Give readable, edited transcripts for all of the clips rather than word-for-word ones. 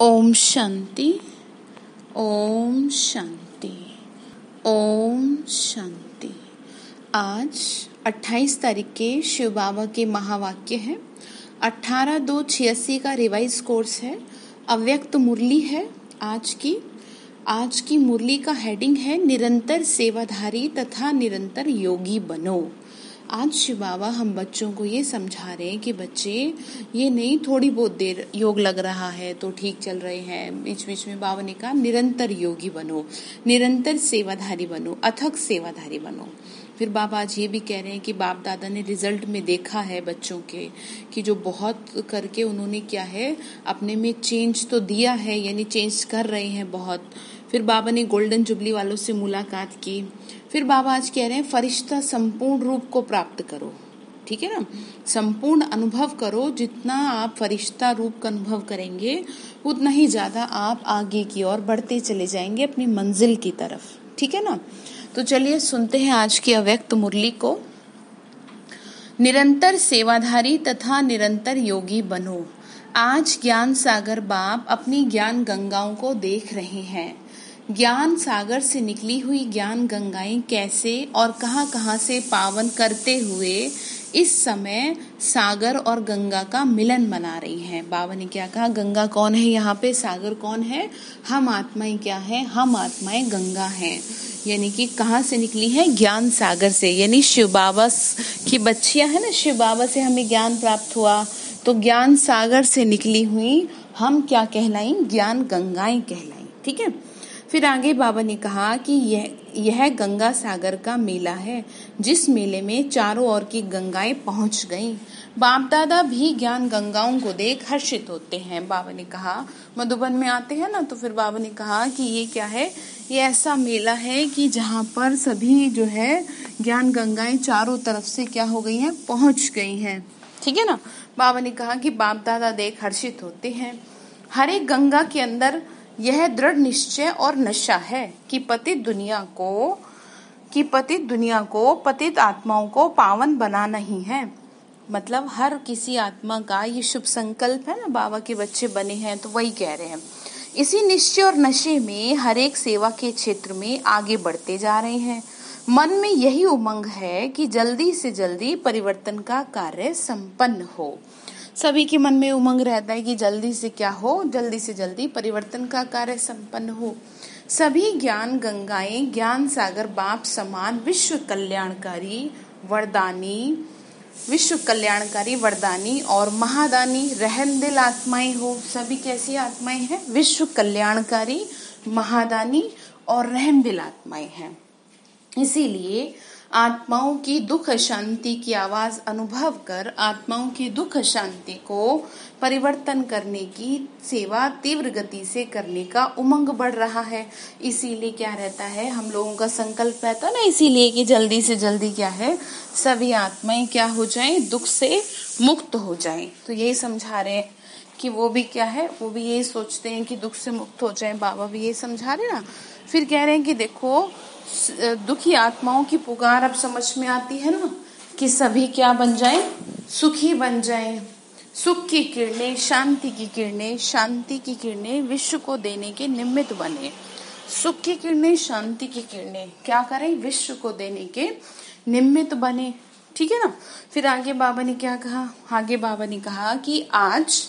ओम शांति। ओम शांति। ओम शांति। आज 28 तारीख के शिव बाबा के महावाक्य हैं। 18/2/86 का रिवाइज कोर्स है। अव्यक्त मुरली है आज की मुरली का हेडिंग है निरंतर सेवाधारी तथा निरंतर योगी बनो। आज शिव बाबा हम बच्चों को ये समझा रहे हैं कि बच्चे ये नहीं थोड़ी बहुत देर योग लग रहा है तो ठीक चल रहे हैं, बीच बीच में बाबा ने कहा निरंतर योगी बनो, निरंतर सेवाधारी बनो, अथक सेवाधारी बनो। फिर बाबा आज ये भी कह रहे हैं कि बाप दादा ने रिजल्ट में देखा है बच्चों के कि जो बहुत करके उन्होंने क्या है अपने में चेंज तो दिया है, यानी चेंज कर रहे हैं बहुत। फिर बाबा ने गोल्डन जुबली वालों से मुलाकात की। फिर बाबा आज कह रहे हैं फरिश्ता संपूर्ण रूप को प्राप्त करो, ठीक है ना, संपूर्ण अनुभव करो। जितना आप फरिश्ता रूप का अनुभव करेंगे उतना ही ज्यादा आप आगे की ओर बढ़ते चले जाएंगे अपनी मंजिल की तरफ, ठीक है ना। तो चलिए सुनते हैं आज की अव्यक्त मुरली को। निरंतर सेवाधारी तथा निरंतर योगी बनो। आज ज्ञान सागर बाप अपनी ज्ञान गंगाओं को देख रहे हैं। ज्ञान सागर से निकली हुई ज्ञान गंगाएं कैसे और कहां से पावन करते हुए इस समय सागर और गंगा का मिलन मना रही हैं। बाबा ने क्या कहा, गंगा कौन है यहाँ पे, सागर कौन है, हम आत्माएं क्या है, हम आत्माएं गंगा हैं। यानी कि कहाँ से निकली है, ज्ञान सागर से, यानी शिव बाबा की बच्चियां है ना, शिव बाबा से हमें ज्ञान प्राप्त हुआ तो ज्ञान सागर से निकली हुई हम क्या कहलाई, ज्ञान गंगाएं कहलाई, ठीक है। फिर आगे बाबा ने कहा कि यह गंगा सागर का मेला है जिस मेले में चारों ओर की गंगाएं पहुंच गईं। बाप दादा भी ज्ञान गंगाओं को देख हर्षित होते हैं। बाबा ने कहा मधुबन में आते हैं ना, तो फिर बाबा ने कहा कि ये क्या है, ये ऐसा मेला है कि जहाँ पर सभी जो है ज्ञान गंगाएं चारों तरफ से क्या हो गई हैं, पहुंच गई हैं, ठीक है ना। बाबा ने कहा कि बाप दादा देख हर्षित होते हैं। हर एक गंगा के अंदर यह दृढ़ निश्चय और नशा है कि पतित दुनिया को पतित आत्माओं को पावन बनाना ही है। मतलब हर किसी आत्मा का ये शुभ संकल्प है ना, बाबा के बच्चे बने हैं तो वही कह रहे हैं। इसी निश्चय और नशे में हर एक सेवा के क्षेत्र में आगे बढ़ते जा रहे हैं। मन में यही उमंग है कि जल्दी से जल्दी परिवर्तन का कार्य संपन्न हो। सभी के मन में उमंग रहता है कि जल्दी से क्या हो, जल्दी से जल्दी परिवर्तन का कार्य संपन्न हो। सभी ज्ञान गंगाएं ज्ञान सागर बाप समान विश्व कल्याणकारी वरदानी और महादानी रहमदिल आत्माएं हो। सभी कैसी आत्माएं हैं, विश्व कल्याणकारी, महादानी और रहमदिल आत्माएं हैं। इसीलिए आत्माओं की दुख शांति की आवाज अनुभव कर आत्माओं की दुख शांति को परिवर्तन करने की सेवा तीव्र गति से करने का उमंग बढ़ रहा है। इसीलिए क्या रहता है, हम लोगों का संकल्प रहता है ना, इसीलिए कि जल्दी से जल्दी क्या है, सभी आत्माएं क्या हो जाएं, दुख से मुक्त हो जाएं। तो यही समझा रहे हैं कि वो भी क्या है, वो भी यही सोचते हैं कि दुख से मुक्त हो जाएं। बाबा भी यही समझा रहे ना। फिर कह रहे हैं कि देखो दुखी आत्माओं की पुकार अब समझ में आती है ना, कि सभी क्या बन जाएं, सुखी बन जाएं। सुख की किरणें, शांति की किरणें, शांति की किरणें विश्व को देने के निमित्त बने। सुख की किरणें, शांति की किरणें क्या करें, विश्व को देने के निमित्त बने, ठीक है ना। फिर आगे बाबा ने क्या कहा, आगे बाबा ने कहा कि आज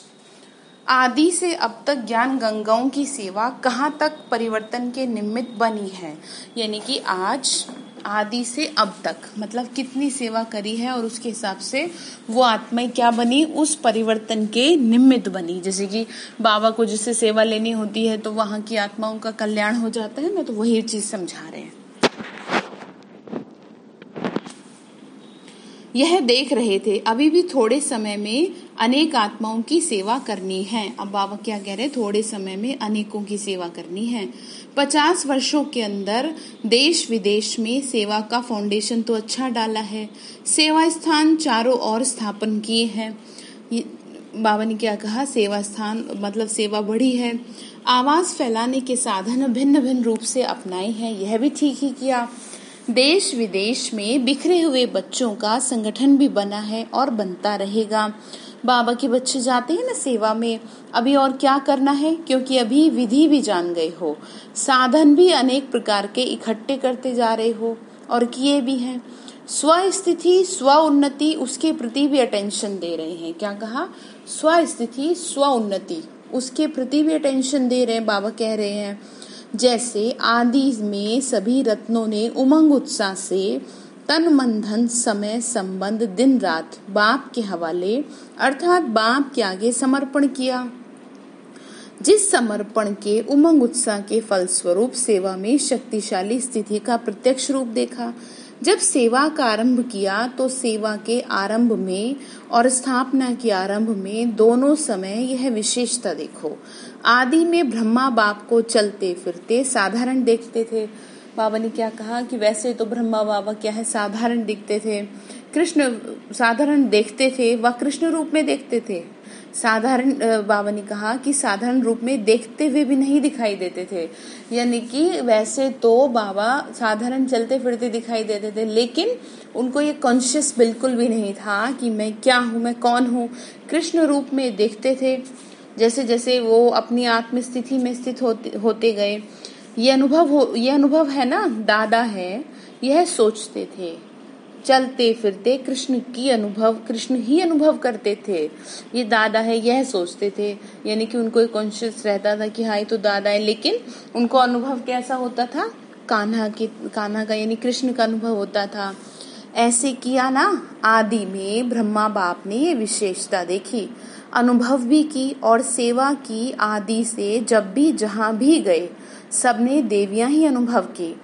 आदि से अब तक ज्ञान गंगाओं की सेवा कहाँ तक परिवर्तन के निमित्त बनी है। यानी कि आज आदि से अब तक मतलब कितनी सेवा करी है और उसके हिसाब से वो आत्माएं क्या बनी, उस परिवर्तन के निमित्त बनी। जैसे कि बाबा को जिससे सेवा लेनी होती है तो वहां की आत्माओं का कल्याण हो जाता है ना, तो वही चीज समझा रहे हैं। यह देख रहे थे अभी भी थोड़े समय में अनेक आत्माओं की सेवा करनी है। अब बाबा क्या कह रहे हैं, थोड़े समय में अनेकों की सेवा करनी है। 50 वर्षों के अंदर देश विदेश में सेवा का फाउंडेशन तो अच्छा डाला है, सेवा स्थान चारों ओर स्थापन किए हैं। बाबा ने क्या कहा, सेवा स्थान मतलब सेवा बढ़ी है। आवाज फैलाने के साधन भिन्न भिन्न रूप से अपनाए हैं, यह भी ठीक ही किया। देश विदेश में बिखरे हुए बच्चों का संगठन भी बना है और बनता रहेगा। बाबा के बच्चे जाते हैं ना सेवा में, अभी और क्या करना है, क्योंकि अभी विधि भी जान गए हो, साधन भी अनेक प्रकार के इकट्ठे करते जा रहे हो और किए भी हैं, स्व स्थिति स्व उन्नति उसके प्रति भी अटेंशन दे रहे हैं। क्या कहा? स्व स्थिति स्व उन्नति उसके प्रति भी अटेंशन दे रहे हैं। बाबा कह रहे हैं जैसे आदि में सभी रत्नों ने उमंग उत्साह से तन मन धन समय संबंध दिन रात बाप के हवाले अर्थात बाप के आगे समर्पण किया। जिस समर्पण के उमंग उत्साह के फलस्वरूप सेवा में शक्तिशाली स्थिति का प्रत्यक्ष रूप देखा। जब सेवा का आरंभ किया तो सेवा के आरंभ में और स्थापना के आरंभ में दोनों समय यह विशेषता देखो। आदि में ब्रह्मा बाप को चलते फिरते साधारण देखते थे। बाबा ने क्या कहा कि वैसे तो ब्रह्मा बाबा क्या है, साधारण दिखते थे। कृष्ण साधारण देखते थे व कृष्ण रूप में देखते थे। साधारण बाबा ने कहा कि साधारण रूप में देखते हुए भी नहीं दिखाई देते थे, यानी कि वैसे तो बाबा साधारण चलते फिरते दिखाई देते थे, लेकिन उनको ये कॉन्शियस बिल्कुल भी नहीं था कि मैं क्या हूँ, मैं कौन हूँ। कृष्ण रूप में देखते थे। जैसे जैसे वो अपनी आत्म स्थिति में स्थित होते गए, ये अनुभव है ना, दादा है, यह सोचते थे चलते फिरते कृष्ण ही अनुभव करते थे। ये दादा है यह सोचते थे, यानी कि उनको एक कॉन्शियस रहता था कि हाँ ये तो दादा है, लेकिन उनको अनुभव कैसा होता था? कान्हा का यानी कृष्ण का अनुभव होता था। ऐसे किया ना, आदि में ब्रह्मा बाप ने ये विशेषता देखी, अनुभव भी की और सेवा की। आदि से जब भी जहाँ भी गए सबने देवियां ही अनुभव की,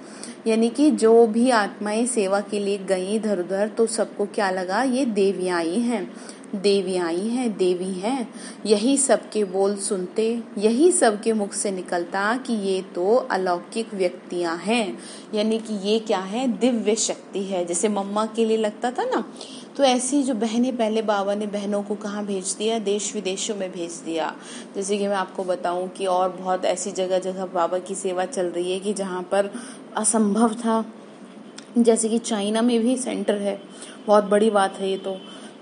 यानी कि जो भी आत्माएं सेवा के लिए गई इधर उधर तो सबको क्या लगा, ये देवियां आई हैं, देवी हैं। यही सबके बोल सुनते, यही सबके मुख से निकलता कि ये तो अलौकिक व्यक्तियां हैं, यानी कि ये क्या है, दिव्य शक्ति है। जैसे मम्मा के लिए लगता था ना, तो ऐसी जो बहनें, पहले बाबा ने बहनों को कहाँ भेज दिया, देश विदेशों में भेज दिया। जैसे कि मैं आपको बताऊं कि और बहुत ऐसी जगह जगह बाबा की सेवा चल रही है कि जहाँ पर असंभव था। जैसे कि चाइना में भी सेंटर है, बहुत बड़ी बात है ये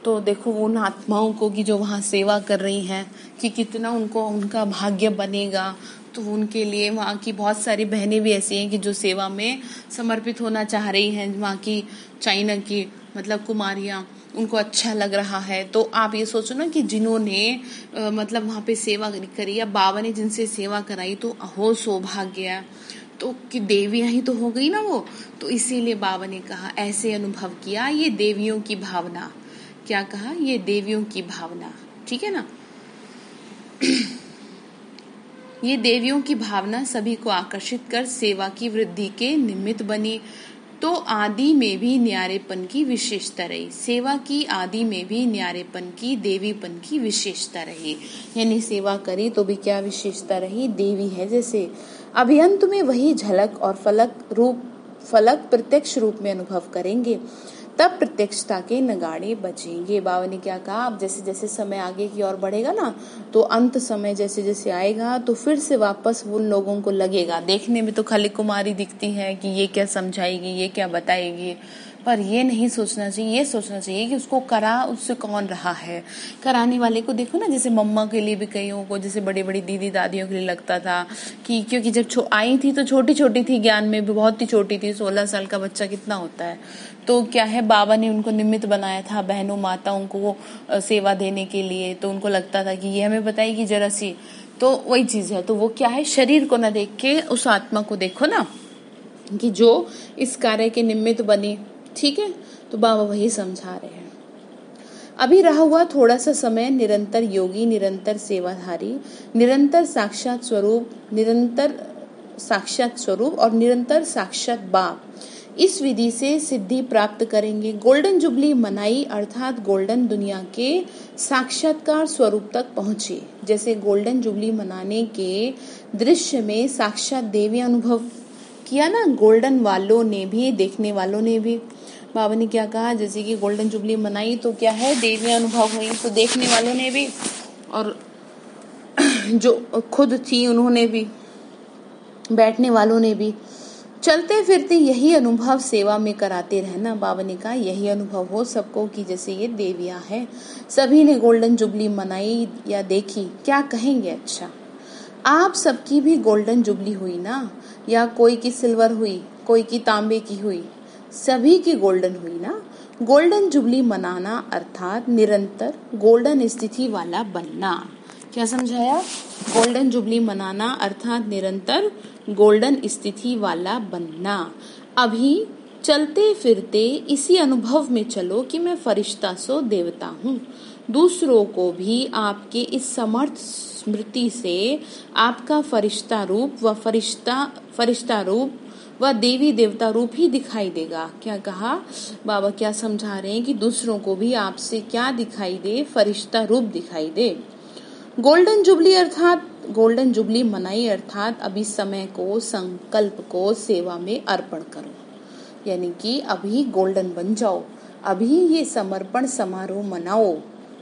तो देखो उन आत्माओं को कि जो वहाँ सेवा कर रही हैं कि कितना उनका भाग्य बनेगा। तो उनके लिए वहाँ की बहुत सारी बहनें भी ऐसी हैं कि जो सेवा में समर्पित होना चाह रही हैं। वहाँ की चाइना की मतलब कुमारियाँ, उनको अच्छा लग रहा है। तो आप ये सोचो ना कि जिन्होंने मतलब वहाँ पे सेवा करी या बाबा ने जिनसे सेवा कराई तो हो सौभाग्य, तो कि देवियां ही तो हो गई ना वो। तो इसीलिए बाबा ने कहा ऐसे अनुभव किया, ये देवियों की भावना। क्या कहा? ये देवियों की भावना, ठीक है ना। ये देवियों की भावना सभी को आकर्षित कर सेवा की वृद्धि के निमित्त बनी। तो आदि में भी न्यारेपन की विशेषता रही, सेवा की आदि में भी न्यारेपन की, देवीपन की विशेषता रही। यानी सेवा करी तो भी क्या विशेषता रही, देवी है जैसे। अभियंत में वही झलक और फलक प्रत्यक्ष रूप में अनुभव करेंगे, तब प्रत्यक्षता के नगाड़े बजेंगे। बाबा ने क्या कहा, अब जैसे जैसे समय आगे की ओर बढ़ेगा ना, तो अंत समय जैसे जैसे आएगा तो फिर से वापस उन लोगों को लगेगा, देखने में तो खाली कुमारी दिखती है कि ये क्या समझाएगी, ये क्या बताएगी, पर ये नहीं सोचना चाहिए। ये सोचना चाहिए कि उसको उससे कौन रहा है, कराने वाले को देखो ना। जैसे मम्मा के लिए भी कईयों को, जैसे बड़ी बड़ी दीदी दादियों के लिए लगता था कि क्योंकि जब आई थी तो छोटी छोटी थी, ज्ञान में भी बहुत ही छोटी थी, 16 साल का बच्चा कितना होता है। तो क्या है, बाबा ने उनको निमित्त बनाया था बहनों माताओं को सेवा देने के लिए। तो उनको लगता था कि ये हमें बताएगी जरा सी, तो वही चीज है। तो वो क्या है, शरीर को ना देख के उस आत्मा को देखो ना, कि जो इस कार्य के निमित्त बनी, ठीक है। तो बाबा वही समझा रहे हैं। अभी रहा हुआ थोड़ा सा समय निरंतर योगी, निरंतर सेवाधारी, निरंतर साक्षात स्वरूप और निरंतर साक्षात बाप, इस विधि से सिद्धि प्राप्त करेंगे। गोल्डन जुबली मनाई अर्थात गोल्डन दुनिया के साक्षात्कार स्वरूप तक पहुंचे। जैसे गोल्डन जुबली मनाने के दृश्य में साक्षात देवी अनुभव किया ना, गोल्डन वालों ने भी, देखने वालों ने भी। बाबा ने क्या कहा, जैसे कि गोल्डन जुबली मनाई तो क्या है, देवी अनुभव हुई, तो देखने वालों ने भी और जो खुद थी उन्होंने भी, बैठने वालों ने भी, चलते फिरते यही अनुभव सेवा में कराते रहना। बाबा ने कहा यही अनुभव हो सबको कि जैसे ये देवियां हैं, सभी ने गोल्डन जुबली मनाई या देखी, क्या कहेंगे? अच्छा, आप सबकी भी गोल्डन जुबली हुई ना, या कोई की सिल्वर हुई, कोई की तांबे की हुई, सभी की गोल्डन हुई ना। गोल्डन जुबली मनाना अर्थात निरंतर गोल्डन स्थिति वाला बनना। क्या समझाया? गोल्डन जुबली मनाना अर्थात निरंतर गोल्डन स्थिति वाला बनना। अभी चलते फिरते इसी अनुभव में चलो कि मैं फरिश्ता सो देवता हूँ। दूसरों को भी आपके इस समर्थ स्मृति से आपका फरिश्ता रूप व फरिश्ता रूप व देवी देवता रूप ही दिखाई देगा। क्या कहा बाबा? क्या समझा रहे हैं कि दूसरों को भी आपसे क्या दिखाई दे? फरिश्ता रूप दिखाई दे। गोल्डन जुबली अर्थात गोल्डन जुबली मनाई अर्थात अभी समय को, संकल्प को सेवा में अर्पण करो, यानी कि अभी गोल्डन बन जाओ। अभी ये समर्पण समारोह मनाओ।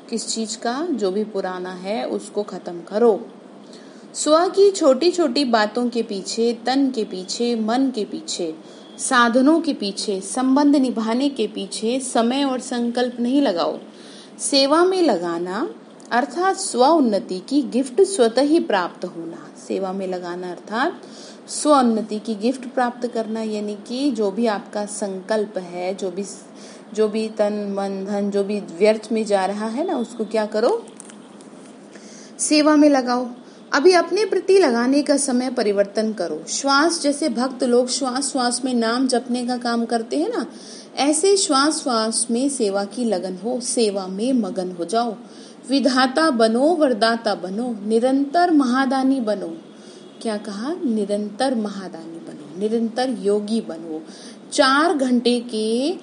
किस चीज का? जो भी पुराना है उसको खत्म करो। स्व की छोटी छोटी बातों के पीछे, तन के पीछे, मन के पीछे, साधनों के पीछे, संबंध निभाने के पीछे समय और संकल्प नहीं लगाओ। सेवा में लगाना अर्थात स्व उन्नति की गिफ्ट स्वतः ही प्राप्त होना। सेवा में लगाना अर्थात स्व उन्नति की गिफ्ट प्राप्त करना, यानी कि जो भी आपका संकल्प है, जो भी तन मन धन जो भी व्यर्थ में जा रहा है ना, उसको क्या करो? सेवा में लगाओ। अभी अपने प्रति लगाने का समय परिवर्तन करो। श्वास, जैसे भक्त लोग श्वास श्वास में नाम जपने का काम करते हैं ना, ऐसे श्वास श्वास में सेवा की लगन हो, सेवा में मगन हो जाओ। विधाता बनो, वरदाता बनो, निरंतर महादानी बनो। क्या कहा? निरंतर महादानी बनो, निरंतर योगी बनो। 4 घंटे के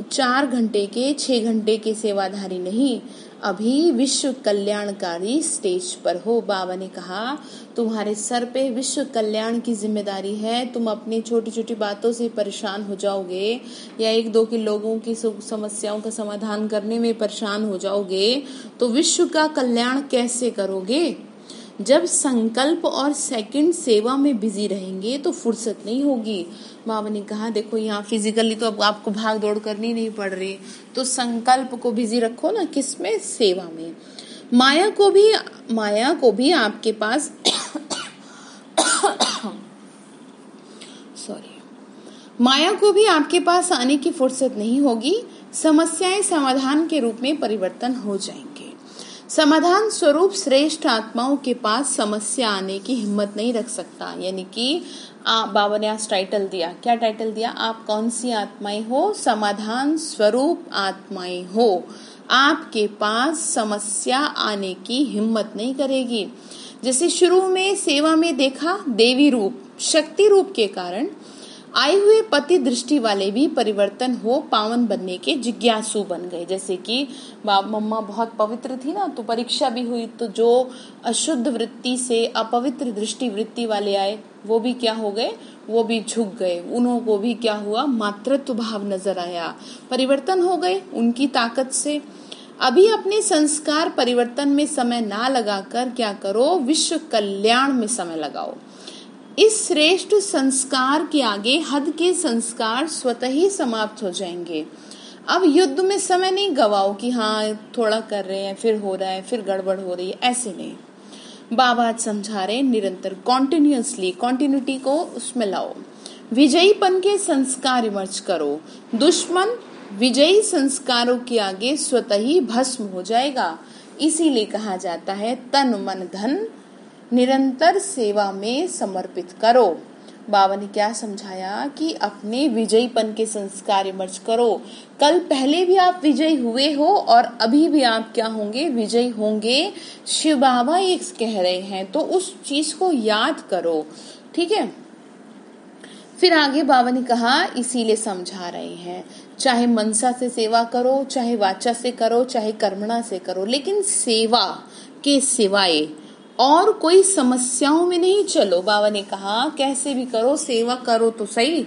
6 घंटे के सेवाधारी नहीं, अभी विश्व कल्याणकारी स्टेज पर हो। बाबा ने कहा तुम्हारे सर पे विश्व कल्याण की जिम्मेदारी है। तुम अपनी छोटी छोटी बातों से परेशान हो जाओगे या 1-2 के लोगों की समस्याओं का समाधान करने में परेशान हो जाओगे तो विश्व का कल्याण कैसे करोगे? जब संकल्प और सेकंड सेवा में बिजी रहेंगे तो फुर्सत नहीं होगी। बाबा ने कहा देखो यहाँ फिजिकली तो अब आपको भाग दौड़ करनी नहीं पड़ रही, तो संकल्प को बिजी रखो ना, किसमें? सेवा में। माया को भी आपके पास माया को भी आपके पास आने की फुर्सत नहीं होगी। समस्याएं समाधान के रूप में परिवर्तन हो जाएंगे। समाधान स्वरूप श्रेष्ठ आत्माओं के पास समस्या आने की हिम्मत नहीं रख सकता। यानी कि बाबा ने आज टाइटल दिया, क्या टाइटल दिया? आप कौन सी आत्माएं हो? समाधान स्वरूप आत्माएं हो। आपके पास समस्या आने की हिम्मत नहीं करेगी। जैसे शुरू में सेवा में देखा, देवी रूप, शक्ति रूप के कारण आए हुए पति दृष्टि वाले भी परिवर्तन हो पावन बनने के जिज्ञासु बन गए। जैसे कि मम्मा बहुत पवित्र थी ना, तो परीक्षा भी हुई, तो जो अशुद्ध वृत्ति से अपवित्र दृष्टि वृत्ति वाले आए वो भी क्या हो गए? वो भी झुक गए। उनको भी क्या हुआ? मातृत्व भाव नजर आया, परिवर्तन हो गए उनकी ताकत से। अभी अपने संस्कार परिवर्तन में समय ना लगाकर क्या करो? विश्व कल्याण में समय लगाओ। इस श्रेष्ठ संस्कार के आगे हद के संस्कार स्वतः ही समाप्त हो जाएंगे। अब युद्ध में समय नहीं गवाओ कि हाँ थोड़ा कर रहे हैं, फिर हो रहा है, फिर गड़बड़ हो रही है, ऐसे नहीं। बाबा आज समझा रहे निरंतर कॉन्टिन्यूअसली, कॉन्टिन्यूटी को उसमें लाओ। विजयीपन के संस्कार इमर्ज करो। दुश्मन विजयी संस्कारों के आगे स्वतः ही भस्म हो जाएगा। इसीलिए कहा जाता है तन मन धन निरंतर सेवा में समर्पित करो। बाबा ने क्या समझाया कि अपने विजयीपन के संस्कार इमर्ज करो। कल पहले भी आप विजयी हुए हो और अभी भी आप क्या होंगे? विजयी होंगे। शिव बाबा ये कह रहे हैं, तो उस चीज को याद करो। ठीक है। फिर आगे बाबा ने कहा, इसीलिए समझा रहे हैं, चाहे मनसा से सेवा करो, चाहे वाचा से करो, चाहे कर्मणा से करो, लेकिन सेवा के सिवाय और कोई समस्याओं में नहीं चलो। बाबा ने कहा कैसे भी करो, सेवा करो तो सही,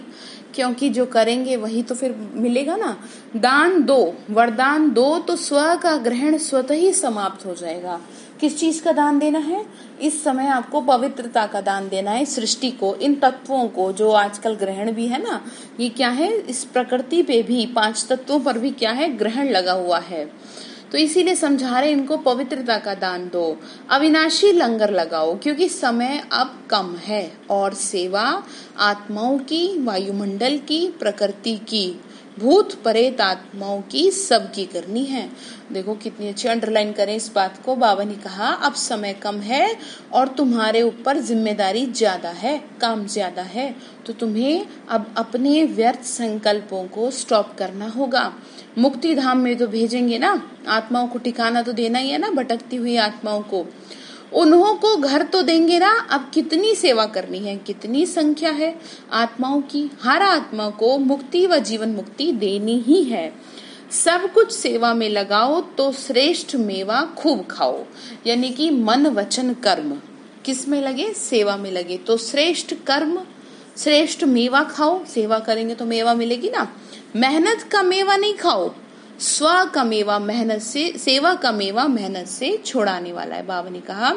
क्योंकि जो करेंगे वही तो फिर मिलेगा ना। दान दो, वरदान दो, तो स्व का ग्रहण स्वतः ही समाप्त हो जाएगा। किस चीज का दान देना है? इस समय आपको पवित्रता का दान देना है, सृष्टि को, इन तत्वों को जो आजकल ग्रहण भी है ना, ये क्या है, इस प्रकृति पे भी, 5 तत्वों पर भी क्या है, ग्रहण लगा हुआ है। तो इसीलिए समझा रहे इनको पवित्रता का दान दो, अविनाशी लंगर लगाओ क्योंकि समय अब कम है, और सेवा आत्माओं की, वायुमंडल की, प्रकृति की, भूत प्रेत आत्माओं की, सबकी करनी है। देखो कितनी अच्छी अंडरलाइन करें इस बात को। बाबा ने कहा अब समय कम है और तुम्हारे ऊपर जिम्मेदारी ज्यादा है, काम ज्यादा है, तो तुम्हें अब अपने व्यर्थ संकल्पों को स्टॉप करना होगा। मुक्ति धाम में तो भेजेंगे ना, आत्माओं को ठिकाना तो देना ही है ना, भटकती हुई आत्माओं को, उन्हों को घर तो देंगे ना। अब कितनी सेवा करनी है, कितनी संख्या है आत्माओं की, हर आत्मा को मुक्ति व जीवन मुक्ति देनी ही है। सब कुछ सेवा में लगाओ तो श्रेष्ठ मेवा खूब खाओ, यानी कि मन वचन कर्म किस में लगे, सेवा में लगे, तो श्रेष्ठ कर्म, श्रेष्ठ मेवा खाओ। सेवा करेंगे तो मेवा मिलेगी ना। मेहनत का मेवा नहीं खाओ, स्व का मेवा मेहनत से, सेवा का मेवा मेहनत से छुड़ाने वाला है। बाबा ने कहा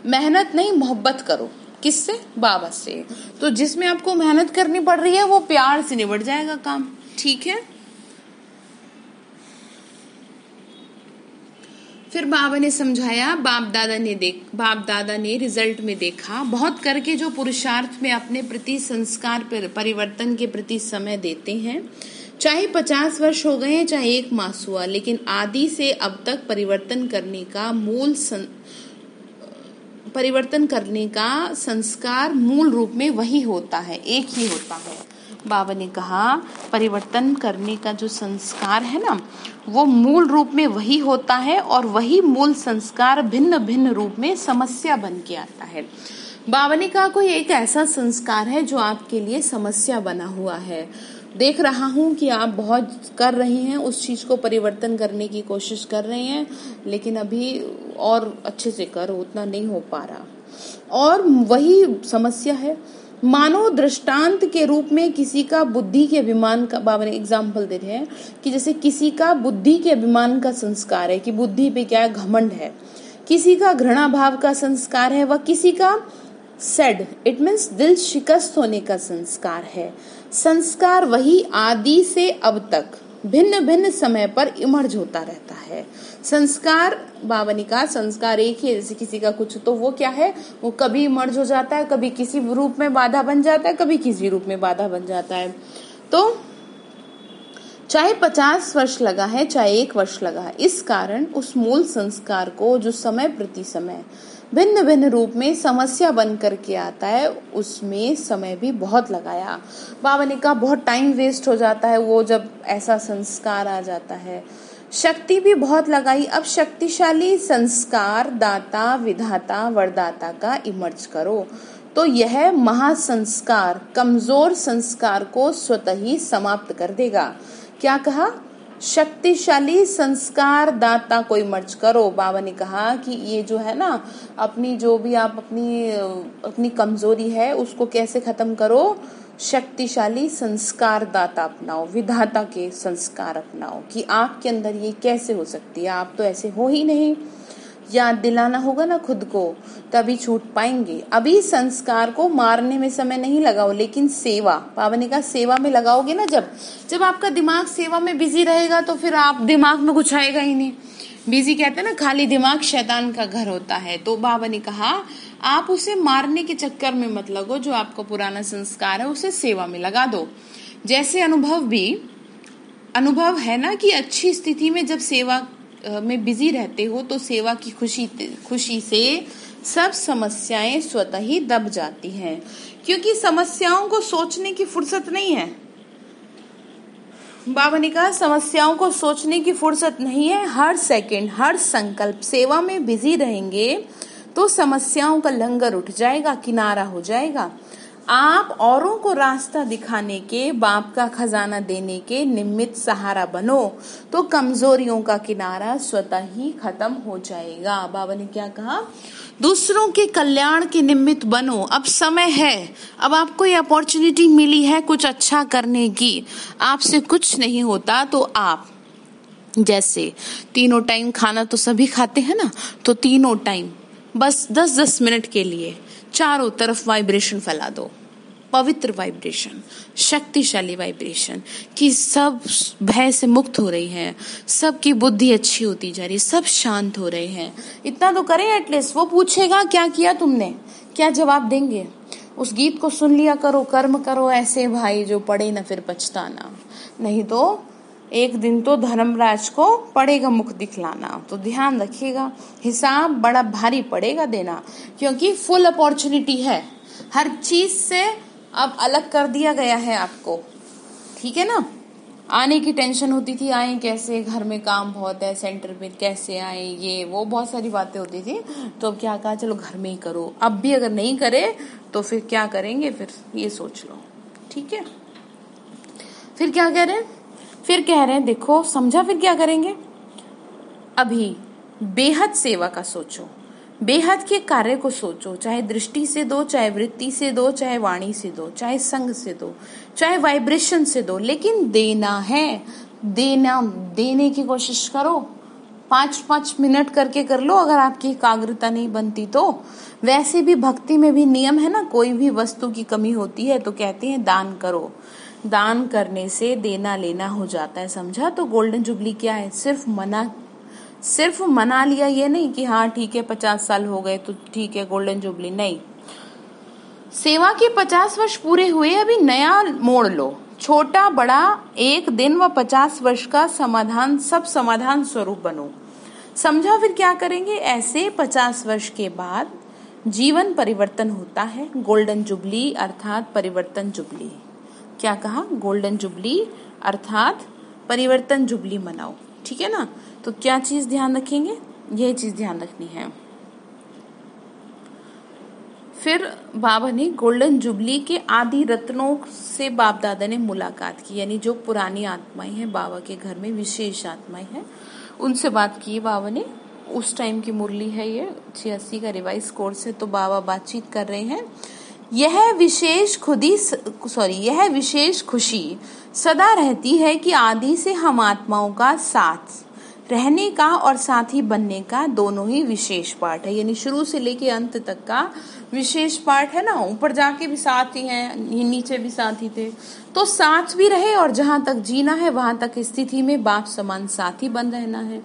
मेहनत नहीं, मोहब्बत करो। किससे? बाबा से। तो जिसमें आपको मेहनत करनी पड़ रही है वो प्यार से निबट जाएगा काम, ठीक है। फिर बाबा ने समझाया, बाप दादा ने रिजल्ट में देखा, बहुत करके जो पुरुषार्थ में अपने प्रति संस्कार पर परिवर्तन के प्रति समय देते हैं, चाहे 50 वर्ष हो गए चाहे 1 मास हुआ, लेकिन आदि से अब तक परिवर्तन करने का संस्कार मूल रूप में वही होता है, एक ही होता है। बाबा ने कहा परिवर्तन करने का जो संस्कार है ना, वो मूल रूप में वही होता है, और वही मूल संस्कार भिन्न भिन्न रूप में समस्या बन के आता है। बाबा ने कहा कोई एक ऐसा संस्कार है जो आपके लिए समस्या बना हुआ है। देख रहा हूं कि आप बहुत कर रहे हैं, उस चीज को परिवर्तन करने की कोशिश कर रहे हैं, लेकिन अभी और अच्छे से करो, उतना नहीं हो पा रहा, और वही समस्या है। मानो दृष्टांत के रूप में किसी का बुद्धि के अभिमान का, बाबा ने एग्जाम्पल दे रहे हैं कि जैसे किसी का बुद्धि के अभिमान का संस्कार है कि बुद्धि पे क्या है, घमंड है, किसी का घृणा भाव का संस्कार है, वह किसी का सैड, इट मीन्स दिल शिकस्त होने का संस्कार है। संस्कार वही आदि से अब तक भिन्न भिन्न समय पर इमर्ज होता रहता है। संस्कार, बाबा ने कहा संस्कार एक ही है, जैसे किसी का कुछ तो वो क्या है, वो कभी इमर्ज हो जाता है, कभी किसी रूप में बाधा बन जाता है, कभी किसी रूप में बाधा बन जाता है। तो चाहे 50 वर्ष लगा है चाहे 1 वर्ष लगा है, इस कारण उस मूल संस्कार को जो समय प्रति समय भिन्न भिन्न रूप में समस्या बन करके आता है, उसमें समय भी बहुत लगाया। बाबा ने कहा बहुत टाइम वेस्ट हो जाता है वो जब ऐसा संस्कार आ जाता है। शक्ति भी बहुत लगाई। अब शक्तिशाली संस्कार दाता विधाता वरदाता का इमर्ज करो, तो यह महासंस्कार कमजोर संस्कार को स्वतः ही समाप्त कर देगा। क्या कहा? शक्तिशाली संस्कार दाता को इमर्ज करो। बाबा ने कहा कि ये जो है ना, अपनी जो भी आप अपनी कमजोरी है उसको कैसे खत्म करो, शक्तिशाली संस्कार दाता अपनाओ, विधाता के संस्कार अपनाओ कि आपके अंदर ये कैसे हो सकती है, आप तो ऐसे हो ही नहीं। याद दिलाना होगा ना खुद को, तभी छूट पाएंगे। अभी संस्कार को मारने में समय नहीं लगाओ, लेकिन सेवा, बाबा ने कहा सेवा में लगाओगे ना, जब आपका दिमाग सेवा में बिजी रहेगा तो फिर आप दिमाग में कुछ आएगा ही नहीं। बिजी कहते हैं ना, खाली दिमाग शैतान का घर होता है। तो बाबा ने कहा आप उसे मारने के चक्कर में मत लगो, जो आपका पुराना संस्कार है उसे सेवा में लगा दो। जैसे अनुभव है ना कि अच्छी स्थिति में जब सेवा में बिजी रहते हो तो सेवा की खुशी से सब समस्याएं स्वतः ही दब जाती हैं, क्योंकि समस्याओं को सोचने की फुर्सत नहीं है। बाबा ने कहा समस्याओं को सोचने की फुर्सत नहीं है। हर सेकंड, हर संकल्प सेवा में बिजी रहेंगे तो समस्याओं का लंगर उठ जाएगा, किनारा हो जाएगा। आप औरों को रास्ता दिखाने के, बाप का खजाना देने के निमित्त सहारा बनो तो कमजोरियों का किनारा स्वतः ही खत्म हो जाएगा। बाबा ने क्या कहा? दूसरों के कल्याण के निमित्त बनो। अब समय है, अब आपको ये अपॉर्चुनिटी मिली है कुछ अच्छा करने की। आपसे कुछ नहीं होता तो आप जैसे तीनों टाइम खाना तो सभी खाते हैं ना, तो तीनों टाइम बस 10-10 मिनट के लिए चारों तरफ वाइब्रेशन फैला दो, पवित्र वाइब्रेशन, शक्तिशाली वाइब्रेशन, कि सब भय से मुक्त हो रही हैं, सबकी बुद्धि अच्छी होती जा रही है, सब शांत हो रहे हैं। इतना तो करें एटलीस्ट। वो पूछेगा क्या किया तुमने, क्या जवाब देंगे? उस गीत को सुन लिया करो, कर्म करो ऐसे भाई जो पढ़े न फिर पछताना, नहीं तो एक दिन तो धर्मराज को पड़ेगा मुख दिखलाना। तो ध्यान रखिएगा, हिसाब बड़ा भारी पड़ेगा देना, क्योंकि फुल अपॉर्चुनिटी है, हर चीज से अब अलग कर दिया गया है आपको, ठीक है ना। आने की टेंशन होती थी, आए कैसे, घर में काम बहुत है, सेंटर में कैसे आए, ये वो बहुत सारी बातें होती थी। तो अब क्या कहा, चलो घर में ही करो। अब भी अगर नहीं करे तो फिर क्या करेंगे, फिर ये सोच लो, ठीक है। फिर क्या कह रहे हैं, फिर कह रहे हैं, देखो समझा, फिर क्या करेंगे। अभी बेहद सेवा का सोचो, बेहद के कार्य को सोचो, चाहे दृष्टि से दो, चाहे वृत्ति से दो, चाहे वाणी से दो, चाहे संग से दो, चाहे वाइब्रेशन से दो, लेकिन देना है, देने की कोशिश करो। 5-5 मिनट करके कर लो, अगर आपकी एकाग्रता नहीं बनती तो। वैसे भी भक्ति में भी नियम है ना, कोई भी वस्तु की कमी होती है तो कहते हैं दान करो, दान करने से देना लेना हो जाता है, समझा। तो गोल्डन जुबली क्या है, सिर्फ मना लिया, ये नहीं कि हाँ ठीक है 50 साल हो गए तो ठीक है गोल्डन जुबली, नहीं। सेवा के 50 वर्ष पूरे हुए, अभी नया मोड़ लो, छोटा बड़ा एक दिन व 50 वर्ष का समाधान, सब समाधान स्वरूप बनो, समझा। फिर क्या करेंगे, ऐसे 50 वर्ष के बाद जीवन परिवर्तन होता है, गोल्डन जुबली अर्थात परिवर्तन जुबली। क्या कहा, गोल्डन जुबली अर्थात परिवर्तन जुबली मनाओ, ठीक है ना। तो क्या चीज ध्यान रखेंगे, यह चीज ध्यान रखनी है। फिर बाबा ने गोल्डन जुबली के आदि रत्नों से बाप दादा ने मुलाकात की, यानी जो पुरानी आत्माएं हैं बाबा के घर में, विशेष आत्माएं हैं, उनसे बात की बाबा ने। उस टाइम की मुरली है ये, 86 का रिवाइज कोर्स है, तो बाबा बातचीत कर रहे हैं। यह विशेष खुशी सदा रहती है कि आदि से हम आत्माओं का साथ रहने का और साथी बनने का दोनों ही विशेष पार्ट है, यानी शुरू से लेके अंत तक का विशेष पार्ट है ना। ऊपर जाके भी साथ ही हैं, नीचे भी साथ ही थे, तो साथ भी रहे, और जहां तक जीना है वहां तक स्थिति में बाप समान साथी बन रहना है।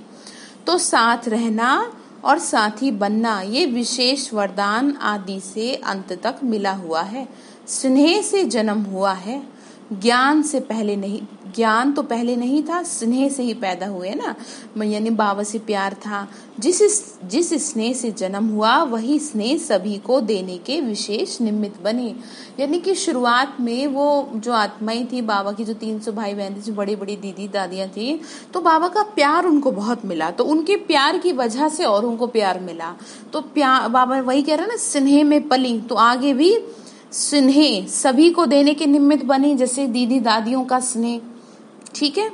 तो साथ रहना और साथी बनना, ये विशेष वरदान आदि से अंत तक मिला हुआ है। स्नेह से जन्म हुआ है, ज्ञान से पहले नहीं, ज्ञान तो पहले नहीं था, स्नेह से ही पैदा हुए ना, यानी बाबा से प्यार था। जिस स्नेह से जन्म हुआ वही स्नेह सभी को देने के विशेष निमित्त बने, यानी कि शुरुआत में वो जो आत्माएं थी बाबा की, जो 300 भाई बहन थी, बड़ी बड़ी दीदी दादियां थी, तो बाबा का प्यार उनको बहुत मिला, तो उनके प्यार की वजह से और उनको प्यार मिला। तो प्यार, बाबा वही कह रहे हैं ना, स्नेह में पली, तो आगे भी स्नेह सभी को देने के निमित्त बनी, जैसे दीदी दादियों का स्नेह, ठीक है।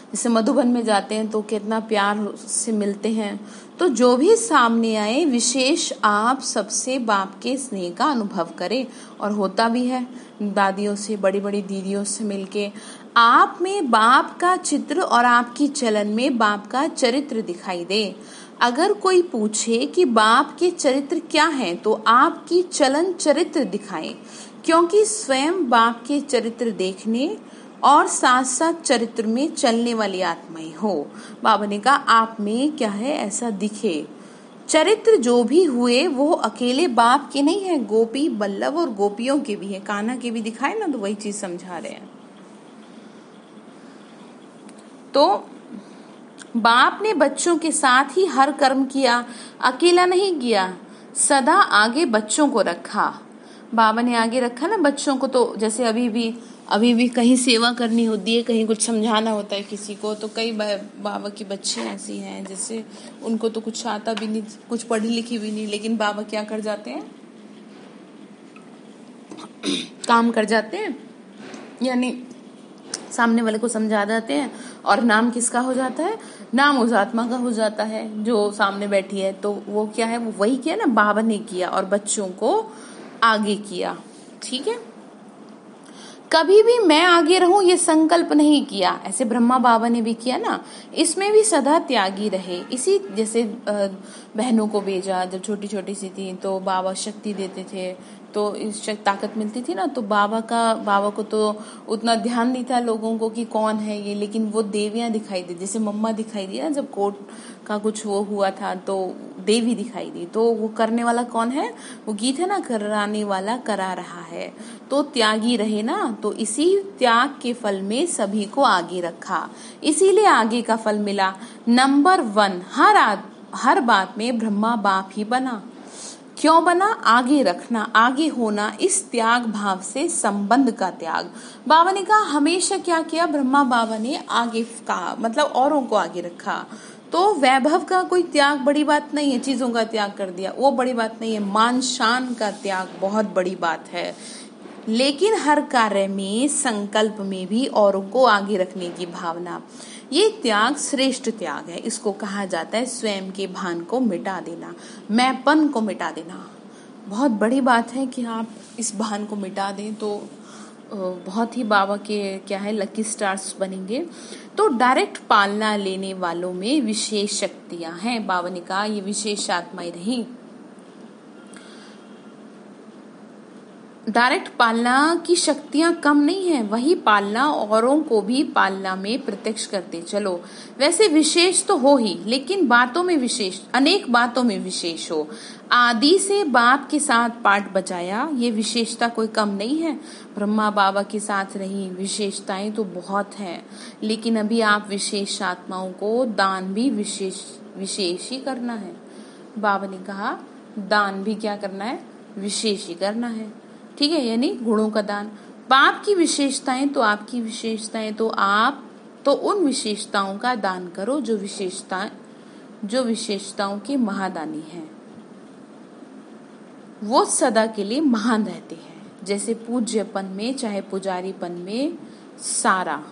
जैसे मधुबन में जाते हैं तो कितना प्यार से मिलते हैं। तो जो भी सामने आए विशेष आप सबसे बाप के स्नेह का अनुभव करें, और होता भी है। दादियों से, बड़ी बड़ी दीदियों से मिलके आप में बाप का चित्र और आपकी चलन में बाप का चरित्र दिखाई दे। अगर कोई पूछे कि बाप के चरित्र क्या हैं, तो आपकी चलन चरित्र दिखाएं, क्योंकि स्वयं बाप के चरित्र देखने और साथ साथ चरित्र में चलने वाली आत्माएं हो। बाबा ने कहा आप में क्या है, ऐसा दिखे। चरित्र जो भी हुए वो अकेले बाप के नहीं है, गोपी बल्लभ और गोपियों के भी है, कान्हा के भी दिखाए ना, तो वही चीज समझा रहे हैं। तो बाप ने बच्चों के साथ ही हर कर्म किया, अकेला नहीं किया, सदा आगे बच्चों को रखा। बाबा ने आगे रखा ना बच्चों को। तो जैसे अभी भी कहीं सेवा करनी होती है, कहीं कुछ समझाना होता है किसी को, तो कई बाबा की बच्ची ऐसी हैं जैसे उनको तो कुछ आता भी नहीं, कुछ पढ़ी लिखी भी नहीं, लेकिन बाबा क्या कर जाते हैं, काम कर जाते हैं, यानी सामने वाले को समझा जाते हैं, और नाम किसका हो जाता है, नाम उस आत्मा का हो जाता है जो सामने बैठी है। तो वो क्या है, वो वही किया ना, बाबा ने किया और बच्चों को आगे किया, ठीक है। कभी भी मैं आगे रहूं ये संकल्प नहीं किया, ऐसे ब्रह्मा बाबा ने भी किया ना। इसमें भी सदा त्यागी रहे। इसी जैसे बहनों को भेजा, जब छोटी छोटी सी थी तो बाबा शक्ति देते थे, तो इस ताकत मिलती थी ना, तो बाबा को तो उतना ध्यान नहीं था लोगों को कि कौन है ये, लेकिन वो देवियां दिखाई दी। जैसे मम्मा दिखाई दी ना, जब कोर्ट का कुछ वो हुआ था तो देवी दिखाई दी, तो वो करने वाला कौन है, वो गीत है ना, कराने वाला करा रहा है। तो त्यागी रहे ना, तो इसी त्याग के फल में सभी को आगे रखा, इसीलिए आगे का फल मिला। नंबर 1, हर बात में ब्रह्मा बाप ही बना। क्यों बना? आगे रखना, आगे होना, इस त्याग भाव से संबंध का त्याग। बाबा ने कहा हमेशा क्या किया, ब्रह्मा बाबा ने आगे कहा, मतलब औरों को आगे रखा। तो वैभव का कोई त्याग बड़ी बात नहीं है, चीजों का त्याग कर दिया वो बड़ी बात नहीं है, मान शान का त्याग बहुत बड़ी बात है। लेकिन हर कार्य में, संकल्प में भी औरों को आगे रखने की भावना, ये त्याग श्रेष्ठ त्याग है। इसको कहा जाता है स्वयं के भान को मिटा देना, मैंपन को मिटा देना। बहुत बड़ी बात है कि आप इस भान को मिटा दें तो बहुत ही बाबा के क्या है लकी स्टार्स बनेंगे। तो डायरेक्ट पालना लेने वालों में विशेष शक्तियां हैं। बाबा ने कहा ये विशेष आत्माएं नहीं। डायरेक्ट पालना की शक्तियां कम नहीं है, वही पालना औरों को भी पालना में प्रत्यक्ष करते चलो। वैसे विशेष तो हो ही, लेकिन बातों में विशेष, अनेक बातों में विशेष हो। आदि से बाप के साथ पाठ बजाया, ये विशेषता कोई कम नहीं है। ब्रह्मा बाबा के साथ रही विशेषताएं तो बहुत हैं, लेकिन अभी आप विशेष आत्माओं को दान भी विशेष ही करना है। बाबा ने कहा दान भी क्या करना है, विशेष ही करना है। ठीक है, यानी गुणों का दान। बाप की विशेषताएं तो आपकी विशेषताएं, तो आप तो उन विशेषताओं का दान करो जो विशेषताओं के महादानी हैं, वो सदा के लिए महान रहते हैं। जैसे पूज्यपन में चाहे पुजारीपन में सारा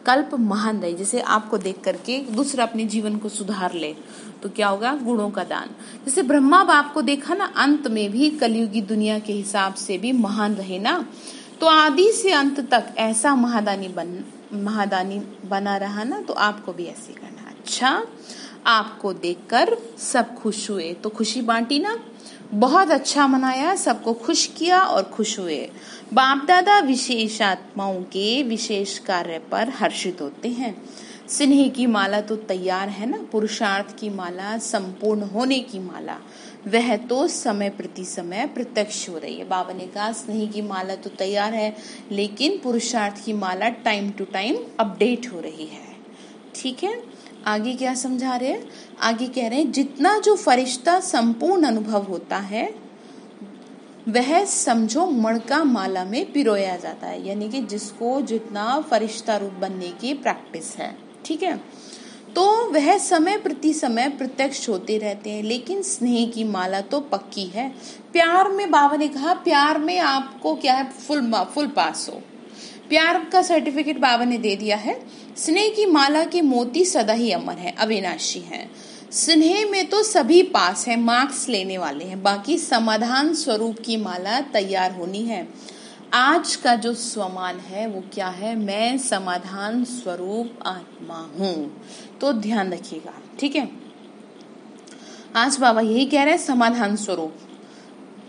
कल्प महान रहे। जैसे आपको देख करके दूसरा अपने जीवन को सुधार ले तो क्या होगा, गुणों का दान। जैसे ब्रह्मा बाप को देखा ना, अंत में भी कलयुगी दुनिया के हिसाब से भी महान रहे ना, तो आदि से अंत तक ऐसा महादानी बना रहा ना, तो आपको भी ऐसे करना। अच्छा, आपको देखकर सब खुश हुए तो खुशी बांटी ना, बहुत अच्छा मनाया, सबको खुश किया और खुश हुए। बाप दादा विशेष आत्माओं के विशेष कार्य पर हर्षित होते हैं। स्नेह की माला तो तैयार है ना, पुरुषार्थ की माला, संपूर्ण होने की माला, वह तो समय प्रति समय प्रत्यक्ष हो रही है। बाबा ने कहा स्नेह की माला तो तैयार है, लेकिन पुरुषार्थ की माला टाइम टू टाइम अपडेट हो रही है। ठीक है, आगे क्या समझा रहे हैं? आगे कह रहे हैं जितना जो फरिश्ता संपूर्ण अनुभव होता है, वह समझो मणका माला में पिरोया जाता है। यानी कि जिसको जितना फरिश्ता रूप बनने की प्रैक्टिस है, ठीक है, तो वह समय प्रति समय प्रत्यक्ष होते रहते हैं। लेकिन स्नेह की माला तो पक्की है। प्यार में बाबा ने कहा प्यार में आपको क्या है, फुल पास हो। प्यार का सर्टिफिकेट बाबा ने दे दिया है। स्नेह की माला के मोती सदा ही अमर है, अविनाशी है। स्नेह में तो सभी पास है, मार्क्स लेने वाले हैं। बाकी समाधान स्वरूप की माला तैयार होनी है। आज का जो स्वमान है वो क्या है, मैं समाधान स्वरूप आत्मा हूँ। तो ध्यान रखिएगा, ठीक है। आज बाबा यही कह रहे हैं, समाधान स्वरूप।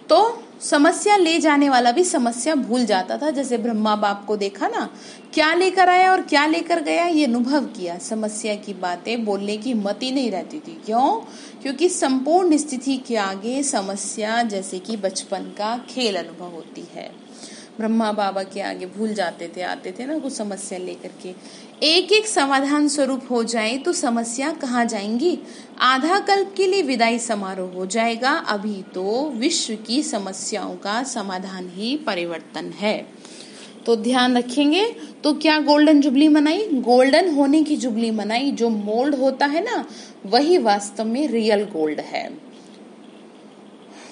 तो समस्या ले जाने वाला भी समस्या भूल जाता था। जैसे ब्रह्मा बाप को देखा ना, क्या लेकर आया और क्या लेकर गया ये अनुभव किया। समस्या की बातें बोलने की मति नहीं रहती थी। क्यों? क्योंकि संपूर्ण स्थिति के आगे समस्या जैसे कि बचपन का खेल अनुभव होती है। ब्रह्मा बाबा के आगे भूल जाते थे, आते थे ना कुछ समस्या लेकर के। एक एक समाधान स्वरूप हो जाए तो समस्या कहाँ जाएंगी। आधा कल्प के लिए विदाई समारोह हो जाएगा। अभी तो विश्व की समस्याओं का समाधान ही परिवर्तन है। तो ध्यान रखेंगे। तो क्या गोल्डन जुबली मनाई, गोल्डन होने की जुबली मनाई। जो मोल्ड होता है ना, वही वास्तव में रियल गोल्ड है।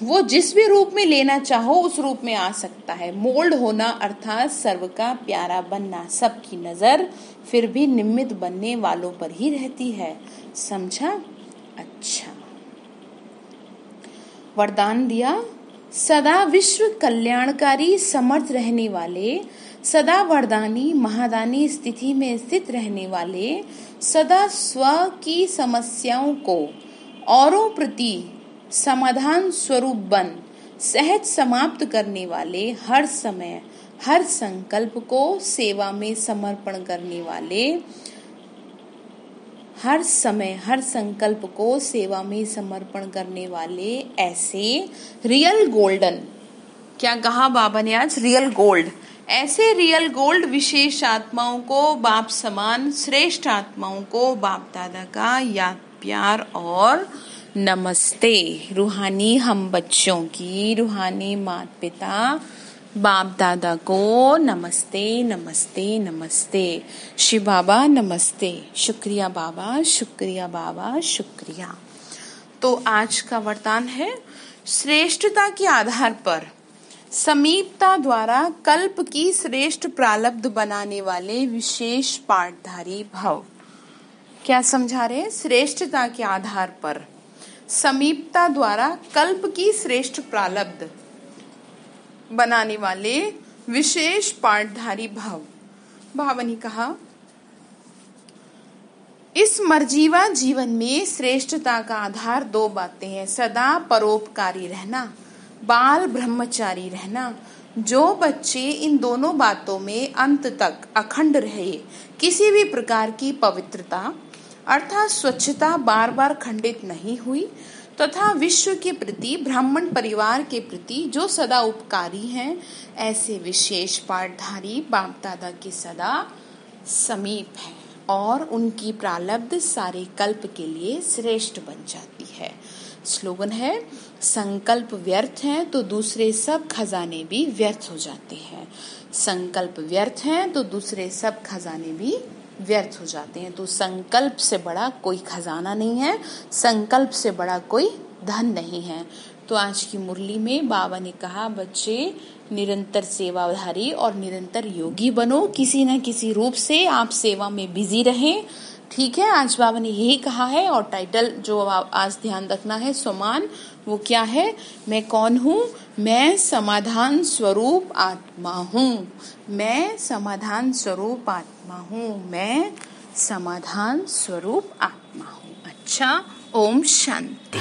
वो जिस भी रूप में लेना चाहो उस रूप में आ सकता है। मोल्ड होना अर्थात सर्व का प्यारा बनना। सबकी नजर फिर भी निमित्त बनने वालों पर ही रहती है। समझा? अच्छा, वरदान दिया, सदा विश्व कल्याणकारी समर्थ रहने वाले सदा वरदानी महादानी स्थिति में स्थित रहने वाले, सदा स्व की समस्याओं को औरों प्रति समाधान स्वरूप बन सहज समाप्त करने वाले, हर समय हर संकल्प को सेवा में समर्पण करने वाले, हर समय हर संकल्प को सेवा में समर्पण करने वाले ऐसे रियल गोल्डन, क्या कहा बाबा ने आज, रियल गोल्ड, ऐसे रियल गोल्ड विशेष आत्माओं को, बाप समान श्रेष्ठ आत्माओं को बाप दादा का याद प्यार और नमस्ते। रूहानी हम बच्चों की, रूहानी माता पिता बाप दादा को नमस्ते नमस्ते नमस्ते। शिव बाबा नमस्ते। शुक्रिया बाबा, शुक्रिया बाबा, शुक्रिया। तो आज का वरदान है, श्रेष्ठता के आधार पर समीपता द्वारा कल्प की श्रेष्ठ प्रारब्ध बनाने वाले विशेष पाठधारी भव। क्या समझा रहे हैं? श्रेष्ठता के आधार पर समीपता द्वारा कल्प की श्रेष्ठ प्रारब्ध बनाने वाले विशेष पाठधारी भव। भाव ने कहा, इस मर्जीवा जीवन में श्रेष्ठता का आधार दो बातें हैं, सदा परोपकारी रहना, बाल ब्रह्मचारी रहना। जो बच्चे इन दोनों बातों में अंत तक अखंड रहे, किसी भी प्रकार की पवित्रता अर्थात स्वच्छता बार बार खंडित नहीं हुई, तथा विश्व के प्रति, ब्राह्मण परिवार के प्रति जो सदा उपकारी हैं, ऐसे विशेष पाठधारी बाप दादा के सदा समीप हैं और उनकी प्रारब्ध सारे कल्प के लिए श्रेष्ठ बन जाती है। स्लोगन है, संकल्प व्यर्थ हैं तो दूसरे सब खजाने भी व्यर्थ हो जाते हैं। संकल्प व्यर्थ हैं तो दूसरे सब खजाने भी व्यर्थ हो जाते हैं। तो संकल्प से बड़ा कोई खजाना नहीं है, संकल्प से बड़ा कोई धन नहीं है। तो आज की मुरली में बाबा ने कहा, बच्चे निरंतर सेवाधारी और निरंतर योगी बनो, किसी न किसी रूप से आप सेवा में बिजी रहें। ठीक है, आज बाबा ने यही कहा है। और टाइटल जो आज ध्यान रखना है सोमान, वो क्या है? मैं कौन हूँ? मैं समाधान स्वरूप आत्मा हूँ। मैं समाधान स्वरूप आत्मा हूँ। मैं समाधान स्वरूप आत्मा हूँ। अच्छा, ओम शांति।